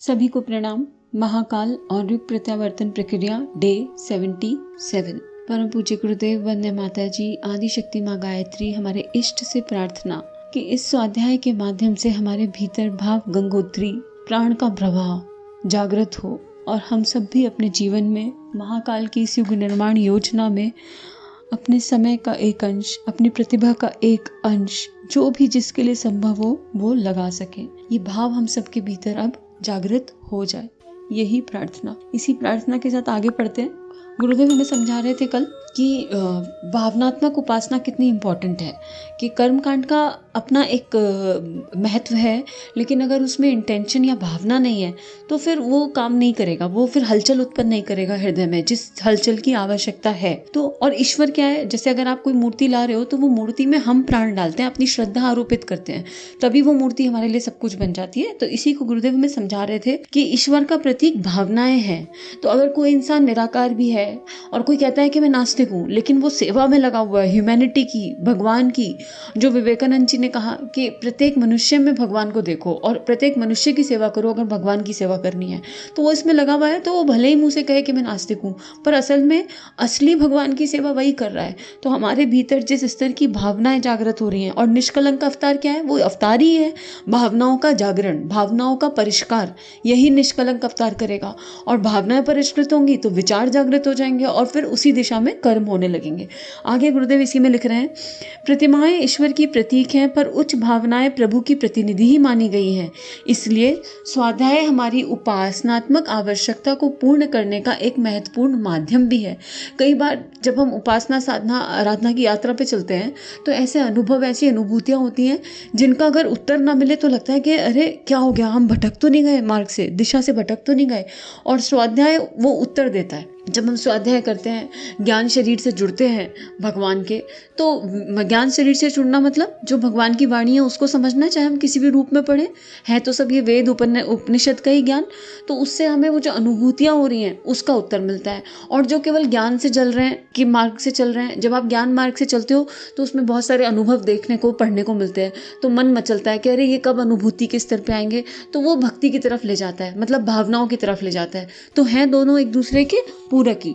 सभी को प्रणाम। महाकाल और युग प्रत्यावर्तन प्रक्रिया डे 77। परम पूज्य गुरुदेव, वंदे माता जी, आदि शक्ति माँ गायत्री, हमारे इष्ट से प्रार्थना कि इस स्वाध्याय के माध्यम से हमारे भीतर भाव गंगोत्री प्राण का प्रवाह जागृत हो और हम सब भी अपने जीवन में महाकाल की इस युग निर्माण योजना में अपने समय का एक अंश, अपनी प्रतिभा का एक अंश, जो भी जिसके लिए संभव हो वो लगा सके। ये भाव हम सबके भीतर अब जागृत हो जाए, यही प्रार्थना। इसी प्रार्थना के साथ आगे बढ़ते हैं। गुरुदेव हमें समझा रहे थे कल कि भावनात्मक उपासना कितनी इम्पोर्टेंट है, कि कर्मकांड का अपना एक महत्व है, लेकिन अगर उसमें इंटेंशन या भावना नहीं है तो फिर वो काम नहीं करेगा, वो फिर हलचल उत्पन्न नहीं करेगा हृदय में, जिस हलचल की आवश्यकता है। तो और ईश्वर क्या है, जैसे अगर आप कोई मूर्ति ला रहे हो तो वो मूर्ति में हम प्राण डालते हैं, अपनी श्रद्धा आरोपित करते हैं, तभी वो मूर्ति हमारे लिए सब कुछ बन जाती है। तो इसी को गुरुदेव हमें समझा रहे थे कि ईश्वर का प्रतीक भावनाएं हैं। तो अगर कोई इंसान निराकार भी है और कोई कहता है कि मैं नास्तिक हूँ, लेकिन वो सेवा में लगा हुआ है, ह्यूमैनिटी की, भगवान की, जो विवेकानंद जी ने कहा कि प्रत्येक मनुष्य में भगवान को देखो और प्रत्येक मनुष्य की सेवा करो अगर भगवान की सेवा करनी है, तो वो इसमें लगा हुआ है। तो वो भले ही मुंह से कहे कि मैं नास्तिक हूँ, पर असल में असली भगवान की सेवा वही कर रहा है। तो हमारे भीतर जिस स्तर की भावनाएं जागृत हो रही हैं, और निष्कलंक अवतार क्या है, वो अवतार ही है भावनाओं का जागरण, भावनाओं का परिष्कार, यही निष्कलंक अवतार करेगा। और भावनाएं परिष्कृत होंगी तो विचार जागृत हो जाएंगे और फिर उसी दिशा में कर्म होने लगेंगे। आगे गुरुदेव इसी में लिख रहे हैं, प्रतिमाएं ईश्वर की प्रतीक हैं, पर उच्च भावनाएं प्रभु की प्रतिनिधि ही मानी गई हैं। इसलिए स्वाध्याय हमारी उपासनात्मक आवश्यकता को पूर्ण करने का एक महत्वपूर्ण माध्यम भी है। कई बार जब हम उपासना, साधना, आराधना की यात्रा पे चलते हैं तो ऐसे अनुभव, ऐसी अनुभूतियां होती हैं जिनका अगर उत्तर ना मिले तो लगता है कि अरे क्या हो गया, हम भटक तो नहीं गए, मार्ग से, दिशा से भटक तो नहीं गए। और स्वाध्याय वो उत्तर देता है। जब हम स्वाध्याय करते हैं, ज्ञान शरीर से जुड़ते हैं भगवान के, तो ज्ञान शरीर से जुड़ना मतलब जो भगवान की वाणी है उसको समझना, चाहे हम किसी भी रूप में पढ़ें, है तो सब ये वेद उपनिषद का ही ज्ञान। तो उससे हमें वो जो अनुभूतियां हो रही हैं उसका उत्तर मिलता है। और जो केवल ज्ञान से चल रहे हैं, कि मार्ग से चल रहे हैं, जब आप ज्ञान मार्ग से चलते हो तो उसमें बहुत सारे अनुभव देखने को, पढ़ने को मिलते हैं, तो मन मचलता है कि अरे ये कब अनुभूति के स्तर पे आएंगे, तो वो भक्ति की तरफ ले जाता है, मतलब भावनाओं की तरफ ले जाता है। तो हैं दोनों एक दूसरे के पूरक ही।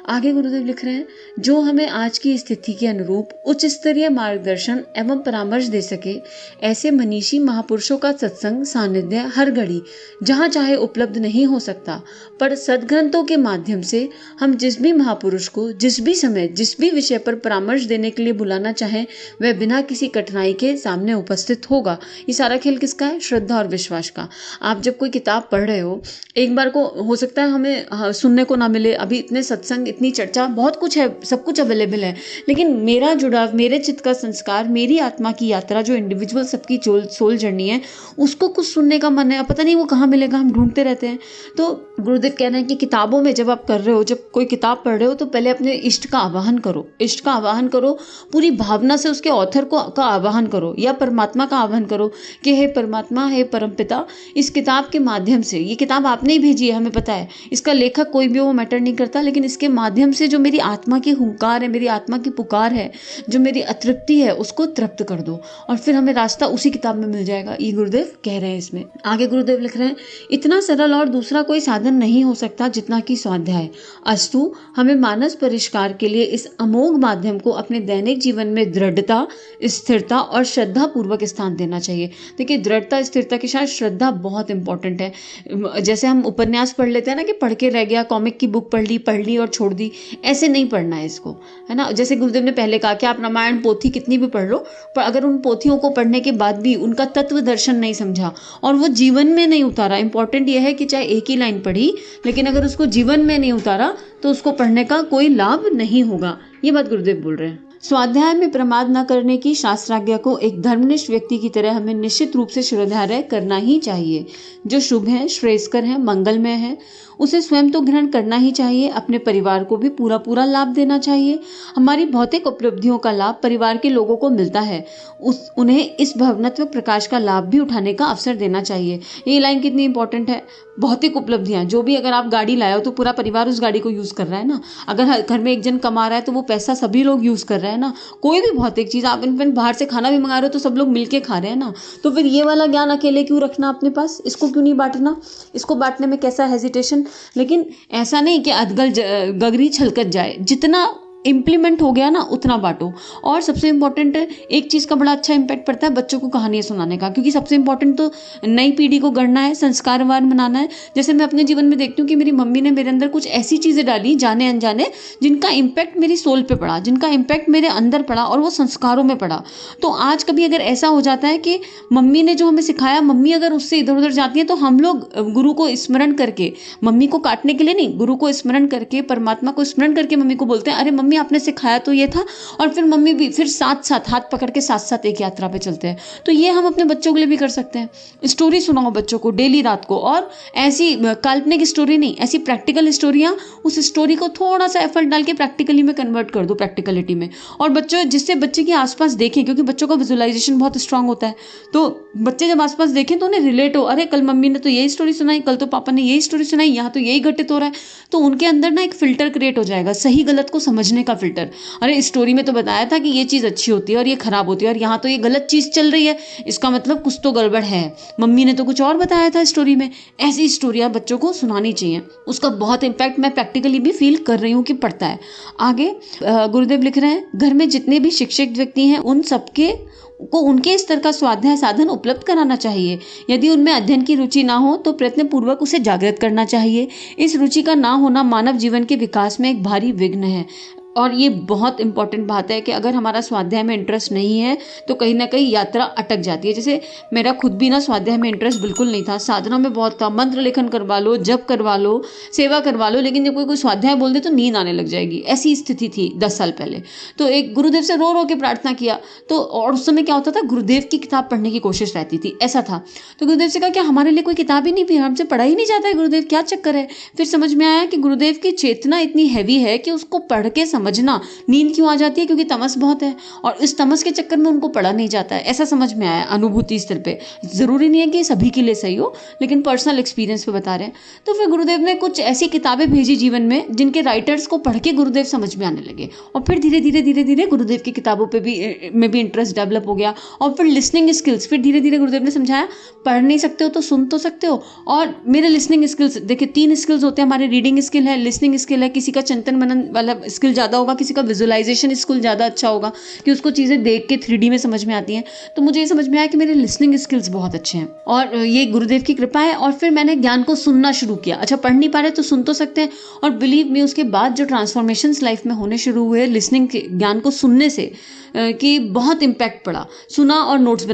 आगे गुरुदेव लिख रहे हैं, जो हमें आज की स्थिति के अनुरूप उच्च स्तरीय मार्गदर्शन एवं परामर्श दे सके, ऐसे मनीषी महापुरुषों का सत्संग सानिध्य हर घड़ी जहां चाहे उपलब्ध नहीं हो सकता, पर सद्ग्रंथों के माध्यम से हम जिस भी महापुरुष को जिस भी समय जिस भी विषय पर परामर्श देने के लिए बुलाना चाहें, वह बिना किसी कठिनाई के सामने उपस्थित होगा। ये सारा खेल किसका है? श्रद्धा और विश्वास का। आप जब कोई किताब पढ़ रहे हो, एक बार को हो सकता है हमें सुनने को ना मिले, अभी इतने सत्संग, इतनी चर्चा, बहुत कुछ है, सब कुछ अवेलेबल है, लेकिन मेरा जुड़ाव, मेरे चित्त का संस्कार, मेरी आत्मा की यात्रा, जो इंडिविजुअल सबकी सोल जर्नी है, उसको कुछ सुनने का मन है, पता नहीं वो कहाँ मिलेगा, हम ढूंढते रहते हैं। तो गुरुदेव कह रहे हैं कि किताबों में जब आप कर रहे हो, जब कोई किताब पढ़ रहे हो, तो पहले अपने इष्ट का आवाहन करो, इष्ट का आवाहन करो, पूरी भावना से उसके ऑथर का आवाहन करो, या परमात्मा का आवाहन करो कि हे परमात्मा, हे परमपिता, इस किताब के माध्यम से, ये किताब आपने ही भेजी है, हमें पता है, इसका लेखक कोई भी हो, मैटर नहीं करता, लेकिन इसके माध्यम से जो मेरी आत्मा की हुंकार है, मेरी आत्मा की पुकार है, जो मेरी अतृप्ति है, उसको तृप्त कर दो, और फिर हमें रास्ता उसी किताब में मिल जाएगा। ये गुरुदेव कह रहे हैं इसमें। आगे गुरुदेव लिख रहे हैं, इतना सरल और दूसरा कोई साधन नहीं हो सकता जितना कि स्वाध्याय। अस्तु हमें मानस परिष्कार के लिए इस अमोघ माध्यम को अपने दैनिक जीवन में दृढ़ता, स्थिरता और श्रद्धा पूर्वक स्थान देना चाहिए। देखिए, दृढ़ता, स्थिरता के साथ श्रद्धा बहुत इंपॉर्टेंट है। जैसे हम उपन्यास पढ़ लेते हैं ना, कि पढ़ के रह गया, कॉमिक की बुक पढ़ ली और छोड़ दी, ऐसे नहीं पढ़ना है इसको, है ना। जैसे गुरुदेव ने पहले कहा कि आप रामायण पोथी कितनी भी पढ़ लो, पर अगर उन पोथियों को पढ़ने के बाद भी उनका तत्व दर्शन नहीं समझा और वो जीवन में नहीं उतारा, इंपॉर्टेंट यह है कि चाहे एक ही लाइन पढ़ी, लेकिन अगर उसको जीवन में नहीं उतारा तो उसको पढ़ने का कोई लाभ नहीं होगा। ये बात गुरुदेव बोल रहे हैं। स्वाध्याय में प्रमाद न करने की शास्त्राज्ञा को एक धर्मनिष्ठ व्यक्ति की तरह हमें निश्चित रूप से श्रद्धार्य करना ही चाहिए। जो शुभ है, श्रेयस्कर है, मंगलमय है, उसे स्वयं तो ग्रहण करना ही चाहिए, अपने परिवार को भी पूरा पूरा लाभ देना चाहिए। हमारी भौतिक उपलब्धियों का लाभ परिवार के लोगों को मिलता है, उन्हें इस भवनात्मक प्रकाश का लाभ भी उठाने का अवसर देना चाहिए। ये लाइन कितनी इंपॉर्टेंट है। भौतिक उपलब्धियां, जो भी, अगर आप गाड़ी लाए हो तो पूरा परिवार उस गाड़ी को यूज कर रहा है ना। अगर घर में एक जन कमा रहा है तो वो पैसा सभी लोग यूज कर रहे हैं है ना, कोई भी भौतिक चीज़, आप इनफैक्ट बाहर से खाना भी मंगा रहे हो तो सब लोग मिलके खा रहे हैं ना, तो फिर ये वाला ज्ञान अकेले क्यों रखना अपने पास, इसको क्यों नहीं बांटना, इसको बांटने में कैसा हेजिटेशन। लेकिन ऐसा नहीं कि अधगल गगरी छलकत जाए, जितना इम्प्लीमेंट हो गया ना उतना बांटो। और सबसे इंपॉर्टेंट एक चीज़ का बड़ा अच्छा इम्पैक्ट पड़ता है बच्चों को कहानियाँ सुनाने का, क्योंकि सबसे इंपॉर्टेंट तो नई पीढ़ी को गढ़ना है, संस्कारवान बनाना है। जैसे मैं अपने जीवन में देखती हूँ कि मेरी मम्मी ने मेरे अंदर कुछ ऐसी चीज़ें डाली जाने अनजाने, जिनका इम्पैक्ट मेरी सोल पे पड़ा, जिनका इम्पैक्ट मेरे अंदर पड़ा और वो संस्कारों में पड़ा। तो आज कभी अगर ऐसा हो जाता है कि मम्मी ने जो हमें सिखाया, मम्मी अगर उससे इधर उधर जाती है, तो हम लोग गुरु को स्मरण करके, मम्मी को काटने के लिए नहीं, गुरु को स्मरण करके, परमात्मा को स्मरण करके मम्मी को बोलते हैं, अरे मम्मी आपने सिखाया तो ये था, और फिर मम्मी भी फिर साथ साथ हाथ पकड़ के साथ साथ एक यात्रा पे चलते हैं। तो ये हम अपने बच्चों के लिए भी कर सकते हैं। स्टोरी सुनाओ बच्चों को डेली रात को, और ऐसी काल्पनिक स्टोरी नहीं, ऐसी प्रैक्टिकल स्टोरियाँ, उस स्टोरी को थोड़ा सा एफर्ट डाल के प्रैक्टिकली में कन्वर्ट कर दो, प्रैक्टिकलिटी में। और बच्चों, जिससे बच्चे के आसपास देखें, क्योंकि बच्चों का विजुअलाइजेशन बहुत स्ट्रांग होता है, तो बच्चे जब आसपास देखें तो उन्हें रिलेट हो, अरे कल मम्मी ने तो यही स्टोरी सुनाई, कल तो पापा ने यही स्टोरी सुनाई, यहाँ तो यही घटित हो रहा है। तो उनके अंदर ना एक फिल्टर क्रिएट हो जाएगा, सही गलत को समझने का फिल्टर। अरे स्टोरी में तो बताया था कि ये चीज़ अच्छी होती है और ये खराब होती है, और यहाँ तो ये गलत चीज़ चल रही है, इसका मतलब कुछ तो गड़बड़ है, मम्मी ने तो कुछ और बताया था स्टोरी में। ऐसी स्टोरियाँ बच्चों को सुनानी चाहिए, उसका बहुत इम्पैक्ट मैं प्रैक्टिकली भी फील कर रही हूँ कि पड़ता है। आगे गुरुदेव लिख रहे हैं, घर में जितने भी शिक्षित व्यक्ति हैं उन सबके को उनके स्तर का स्वाध्याय साधन उपलब्ध कराना चाहिए। यदि उनमें अध्ययन की रुचि ना हो तो प्रयत्न पूर्वक उसे जागृत करना चाहिए। इस रुचि का ना होना मानव जीवन के विकास में एक भारी विघ्न है। और ये बहुत इंपॉर्टेंट बात है कि अगर हमारा स्वाध्याय में इंटरेस्ट नहीं है तो कहीं ना कहीं यात्रा अटक जाती है। जैसे मेरा खुद भी ना स्वाध्याय में इंटरेस्ट बिल्कुल नहीं था, साधना में बहुत था, मंत्र लेखन करवा लो, जप करवा लो, सेवा करवा लो, लेकिन जब कोई स्वाध्याय बोल दे तो नींद आने लग जाएगी, ऐसी स्थिति थी 10 साल पहले। तो एक गुरुदेव से रो रो के प्रार्थना किया, तो और उस समय क्या होता था, गुरुदेव की किताब पढ़ने की कोशिश रहती थी, ऐसा था। तो गुरुदेव से कहा क्या हमारे लिए कोई किताब ही नहीं भी, हमसे पढ़ा ही नहीं जाता है गुरुदेव, क्या चक्कर है। फिर समझ में आया कि गुरुदेव की चेतना इतनी हैवी है कि उसको पढ़ के समझना, नींद क्यों आ जाती है, क्योंकि तमस बहुत है और इस तमस के चक्कर में उनको पढ़ा नहीं जाता है, ऐसा समझ में आया अनुभूति स्तर पे। जरूरी नहीं है कि सभी के लिए सही हो, लेकिन पर्सनल एक्सपीरियंस पे बता रहे हैं। तो फिर गुरुदेव ने कुछ ऐसी किताबें भेजी जीवन में जिनके राइटर्स को पढ़ के गुरुदेव समझ में आने लगे, और फिर धीरे धीरे गुरुदेव की किताबों पे भी इंटरेस्ट डेवलप हो गया। और फिर लिसनिंग स्किल्स, फिर धीरे धीरे गुरुदेव ने समझाया पढ़ नहीं सकते हो तो सुन तो सकते हो। और मेरे लिसनिंग स्किल्स देखिए, 3 स्किल्स होते हैं हमारे, रीडिंग स्किल है, लिसनिंग स्किल है, किसी का चिंतन मनन वाला स्किल ज़्यादा होगा, किसी का विजुअलाइजेशन स्किल ज़्यादा अच्छा होगा कि उसको चीज़ें देख के 3D में समझ में आती हैं। तो मुझे ये समझ में आया कि मेरे लिसनिंग स्किल्स बहुत अच्छे हैं और ये गुरुदेव की कृपा है। और फिर मैंने ज्ञान को सुनना शुरू किया। अच्छा पढ़ नहीं पा रहे तो सुन तो सकते हैं, और बिलीव मी उसके बाद जो ट्रांसफॉर्मेशंस लाइफ में होने शुरू हुए लिसनिंग ज्ञान को सुनने से, कि बहुत इम्पैक्ट पड़ा। सुना और नोट्स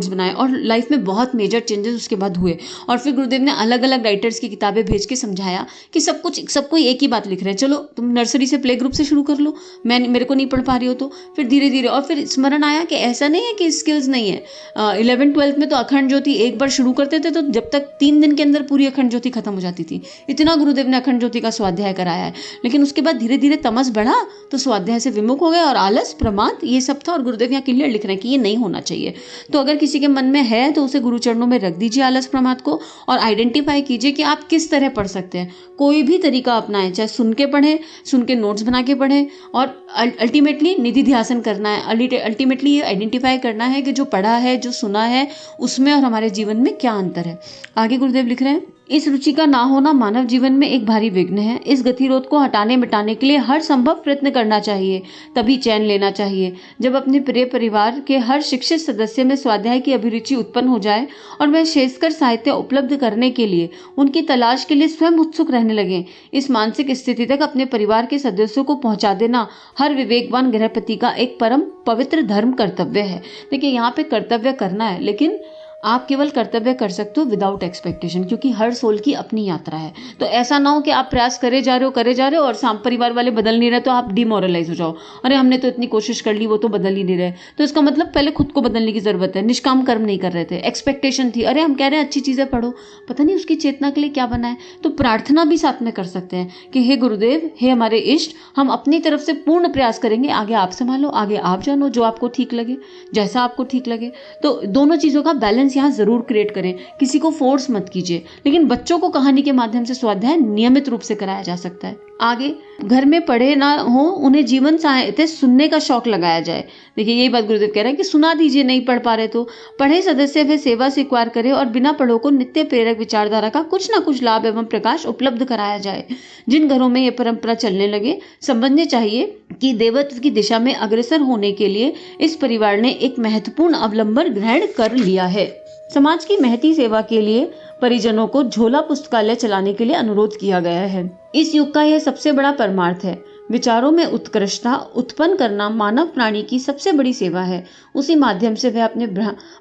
बनाए और लाइफ में बहुत मेजर चेंजेस उसके बाद हुए। और फिर गुरुदेव ने अलग अलग राइटर्स की किताबें भेज के समझाया कि सब कोई एक ही बात लिख रहे हैं, चलो तुम नर्सरी से प्ले ग्रुप से शुरू कर लो, मेरे को नहीं पढ़ पा रही हो तो। फिर धीरे धीरे और फिर स्मरण आया कि ऐसा नहीं है कि स्किल्स नहीं है। 11th-12th में तो अखंड ज्योति एक बार शुरू करते थे तो जब तक 3 दिन के अंदर पूरी अखंड ज्योति खत्म हो जाती थी, इतना गुरुदेव ने अखंड ज्योति का स्वाध्याय कराया है। लेकिन उसके बाद धीरे धीरे तमस बढ़ा तो स्वाध्याय से विमुख हो गए और आलस प्रमाद ये सब था। और गुरुदेव यहाँ क्लियर लिख रहे हैं कि ये नहीं होना चाहिए। तो अगर किसी के मन में है तो उसे गुरु चरणों में रख दीजिए आलस प्रमाद को, और आइडेंटिफाई कीजिए कि आप किस तरह पढ़ सकते हैं। कोई भी तरीका अपनाएं, चाहे सुन के पढ़ें, सुन के नोट्स बना के पढ़ें, और अल्टीमेटली निधि ध्यासन करना है। अल्टीमेटली ये आइडेंटिफाई करना है कि जो पढ़ा है, जो सुना है, उसमें और हमारे जीवन में क्या अंतर है। आगे गुरुदेव लिख रहे हैं, इस रुचि का ना होना मानव जीवन में एक भारी विघ्न है। इस गतिरोध को हटाने मिटाने के लिए हर संभव प्रयत्न करना चाहिए, तभी चैन लेना चाहिए। जब अपने प्रिय परिवार के हर शिक्षित सदस्य में स्वाध्याय की अभिरुचि उत्पन्न हो जाए और वह शेषकर साहित्य उपलब्ध करने के लिए उनकी तलाश के लिए स्वयं उत्सुक रहने लगे, इस मानसिक स्थिति तक अपने परिवार के सदस्यों को पहुंचा देना हर विवेकवान गृहपति का एक परम पवित्र धर्म कर्तव्य है। देखिए यहाँ पे कर्तव्य करना है, लेकिन आप केवल कर्तव्य कर सकते हो विदाउट एक्सपेक्टेशन, क्योंकि हर सोल की अपनी यात्रा है। तो ऐसा ना हो कि आप प्रयास करे जा रहे हो और साम परिवार वाले बदल नहीं रहे तो आप डिमोरलाइज हो जाओ, अरे हमने तो इतनी कोशिश कर ली, वो तो बदल ही नहीं रहे। तो इसका मतलब पहले खुद को बदलने की जरूरत है। निष्काम कर्म नहीं कर रहे थे, एक्सपेक्टेशन थी, अरे हम कह रहे हैं अच्छी चीजें पढ़ो, पता नहीं उसकी चेतना के लिए क्या बना है। तो प्रार्थना भी साथ में कर सकते हैं कि हे गुरुदेव, हे हमारे इष्ट, हम अपनी तरफ से पूर्ण प्रयास करेंगे, आगे आप संभालो, आगे आप जानो, जो आपको ठीक लगे, जैसा आपको ठीक लगे। तो दोनों चीजों का बैलेंस यहाँ जरूर क्रिएट करें, किसी को फोर्स मत कीजिए। लेकिन बच्चों को कहानी के माध्यम से स्वाध्याय नियमित रूप से कराया जा सकता है। आगे घर में पढ़े ना हो, उन्हें जीवन साहित्य सुनने का शौक लगाया जाए। देखिए यही बात गुरुदेव कह रहे हैं कि सुना दीजिए, नहीं पढ़ पा रहे तो पढ़े सदस्य वे सेवा स्वीकार करे और बिना पढ़ो को नित्य प्रेरक विचारधारा का कुछ ना कुछ लाभ एवं प्रकाश उपलब्ध कराया जाए। जिन घरों में ये परंपरा चलने लगे, समझने चाहिए कि देवत्व की दिशा में अग्रसर होने के लिए इस परिवार ने एक महत्वपूर्ण अवलंबन ग्रहण कर लिया है। समाज की महती सेवा के लिए परिजनों को झोला पुस्तकालय चलाने के लिए अनुरोध किया गया है। इस युग का यह सबसे बड़ा परमार्थ है। विचारों में उत्कृष्टता उत्पन्न करना मानव प्राणी की सबसे बड़ी सेवा है। उसी माध्यम से वह अपने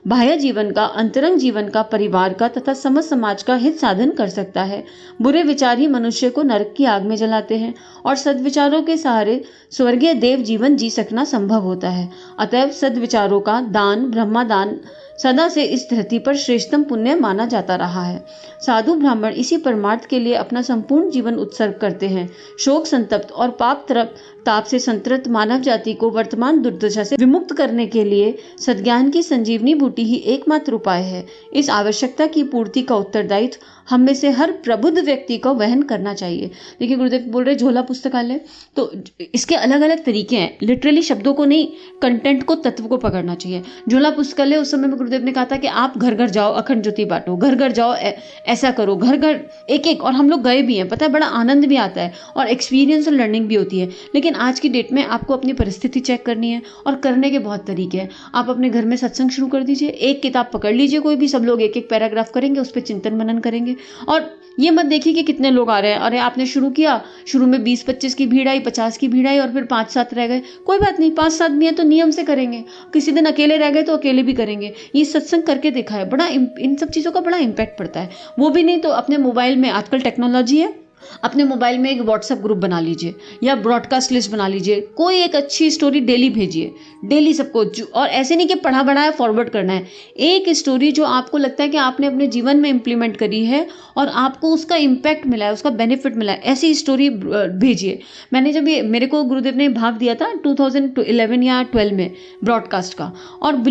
बाह्य जीवन का, अंतरंग जीवन का, परिवार का तथा समस्त समाज का हित साधन कर सकता है। बुरे विचार ही मनुष्य को नरक की आग में जलाते हैं और सद्विचारों के सहारे स्वर्गीय देव जीवन जी सकना संभव होता है। अतएव सद्विचारों का दान, ब्रह्मदान सदा से इस धरती पर श्रेष्ठतम पुण्य माना जाता रहा है। साधु ब्राह्मण इसी परमार्थ के लिए अपना संपूर्ण जीवन उत्सर्ग करते हैं। शोक संतप्त और पाप ताप से संतृप्त मानव जाति को वर्तमान दुर्दशा से विमुक्त करने के लिए सद्ज्ञान की संजीवनी बूटी ही एकमात्र उपाय है। इस आवश्यकता की पूर्ति का उत्तरदायित्व हम में से हर प्रबुद्ध व्यक्ति को वहन करना चाहिए। देखिए गुरुदेव बोल रहे झोला पुस्तकालय, तो इसके अलग अलग तरीके हैं। लिटरली शब्दों को नहीं, कंटेंट को, तत्व को पकड़ना चाहिए। झोला पुस्तकालय उस समय में गुरुदेव ने कहा था कि आप घर घर जाओ, अखंड ज्योति बांटो, घर घर जाओ, ऐसा करो, घर घर एक एक। और हम लोग गए भी हैं, पता है, बड़ा आनंद भी आता है और एक्सपीरियंस और लर्निंग भी होती है। लेकिन आज की डेट में आपको अपनी परिस्थिति चेक करनी है और करने के बहुत तरीके हैं। आप अपने घर में सत्संग शुरू कर दीजिए, एक किताब पकड़ लीजिए, कोई भी, सब लोग एक एक पैराग्राफ करेंगे, उस पर चिंतन मनन करेंगे। और ये मत देखिए कि कितने लोग आ रहे हैं। अरे आपने शुरू किया, शुरू में 20-25 की भीड़ आई, 50 की भीड़ आई और फिर 5-7 रह गए। कोई बात नहीं, 5-7 भी है तो नियम से करेंगे। किसी दिन अकेले रह गए तो अकेले भी करेंगे। ये सत्संग करके देखा है, बड़ा इन सब चीज़ों का बड़ा इम्पैक्ट पड़ता है। वो भी नहीं तो अपने मोबाइल में, आजकल टेक्नोलॉजी है, अपने मोबाइल में एक व्हाट्सएप ग्रुप बना लीजिए या ब्रॉडकास्ट लिस्ट बना लीजिए। कोई एक अच्छी स्टोरी डेली भेजिए, डेली सबको। और ऐसे नहीं कि पढ़ा बढ़ाया फॉरवर्ड करना है। एक स्टोरी जो आपको लगता है कि आपने अपने जीवन में इंप्लीमेंट करी है और आपको उसका इम्पैक्ट मिला है, उसका बेनिफिट मिला है, ऐसी स्टोरी भेजिए। मैंने जब ये, मेरे को गुरुदेव ने भाग दिया था 2011 या 12 में ब्रॉडकास्ट का, और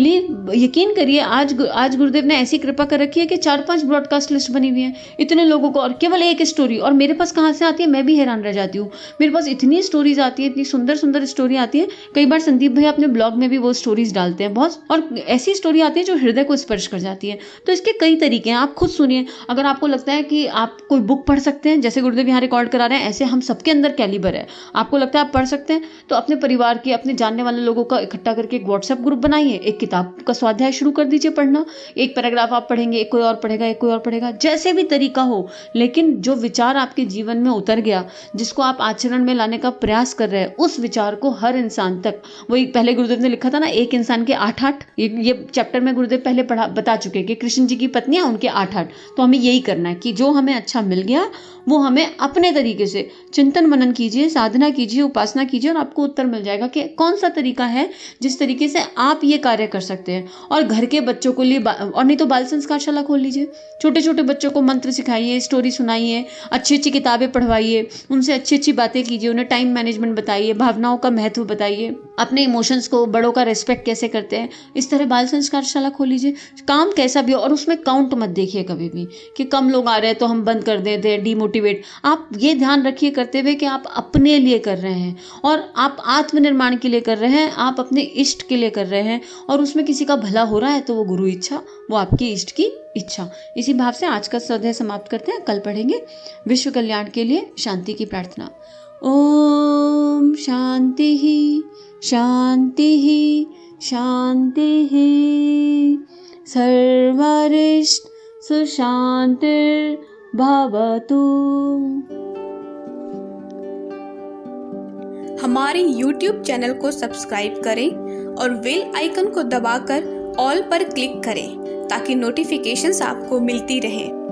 यकीन करिए आज गुरुदेव ने ऐसी कृपा कर रखी है कि 4-5 ब्रॉडकास्ट लिस्ट बनी हुई है इतने लोगों को, और केवल एक स्टोरी। और मेरे पास कहाँ से आती है मैं भी हैरान रह जाती हूँ। मेरे पास इतनी स्टोरीज आती है, इतनी सुंदर सुंदर स्टोरी आती है। कई बार संदीप भाई अपने ब्लॉग में भी वो स्टोरीज डालते हैं बहुत, और ऐसी स्टोरी आती है जो हृदय को स्पर्श कर जाती है। तो इसके कई तरीके हैं, आप खुद सुनिए। अगर आपको लगता है कि आप कोई बुक पढ़ सकते हैं, जैसे गुरुदेव यहाँ रिकॉर्ड करा रहे हैं, ऐसे हम सबके अंदर कैलिबर है, आपको लगता है आप पढ़ सकते हैं, तो अपने परिवार के, अपने जानने वाले लोगों का इकट्ठा करके एक व्हाट्सएप ग्रुप बनाइए, एक किताब का स्वाध्याय शुरू कर दीजिए पढ़ना। एक पैराग्राफ आप पढ़ेंगे, एक कोई और पढ़ेगा, एक कोई और पढ़ेगा, जैसे भी तरीका हो। लेकिन जो विचार आपके जीवन में उतर गया, जिसको आप आचरण में लाने का प्रयास कर रहे हैं, उस विचार को हर इंसान तक, वही पहले गुरुदेव ने लिखा था ना, एक इंसान के 8-8, ये चैप्टर में गुरुदेव पहले बता चुके कि कृष्ण जी की पत्नियां, उनके 8-8। तो हमें यही करना है कि जो हमें अच्छा मिल गया वो हमें अपने तरीके से चिंतन मनन कीजिए, साधना कीजिए, उपासना कीजिए, और आपको उत्तर मिल जाएगा कि कौन सा तरीका है जिस तरीके से आप ये कार्य कर सकते हैं। और घर के बच्चों के लिए, और नहीं तो बाल संस्कारशाला खोल लीजिए, छोटे छोटे बच्चों को मंत्र सिखाइए, स्टोरी सुनाइए, अच्छी अच्छी किताबें पढ़वाइए, उनसे अच्छी अच्छी बातें कीजिए, उन्हें टाइम मैनेजमेंट बताइए, भावनाओं का महत्व बताइए, अपने इमोशंस को, बड़ों का रिस्पेक्ट कैसे करते हैं, इस तरह बाल संस्कारशाला खोल लीजिए। काम कैसा भी हो, और उसमें काउंट मत देखिए कभी भी कि कम लोग आ रहे हैं तो हम बंद कर देते हैं, डिमोटिवेट। आप ये ध्यान रखिए करते हुए कि आप अपने लिए कर रहे हैं और आप आत्मनिर्माण के लिए कर रहे हैं, आप अपने इष्ट के लिए कर रहे हैं, और उसमें किसी का भला हो रहा है तो वो गुरु इच्छा, वो आपकी इष्ट की इच्छा। इसी भाव से आज का स्वाध्याय समाप्त करते हैं। कल पढ़ेंगे विश्व कल्याण के लिए शांति की प्रार्थना। ओम शांति ही शांति ही शांति ही, सर्वरिष्ट सुशांतिर भवतु। हमारे YouTube चैनल को सब्सक्राइब करें और बेल आइकन को दबाकर ऑल पर क्लिक करें ताकि नोटिफिकेशंस आपको मिलती रहें।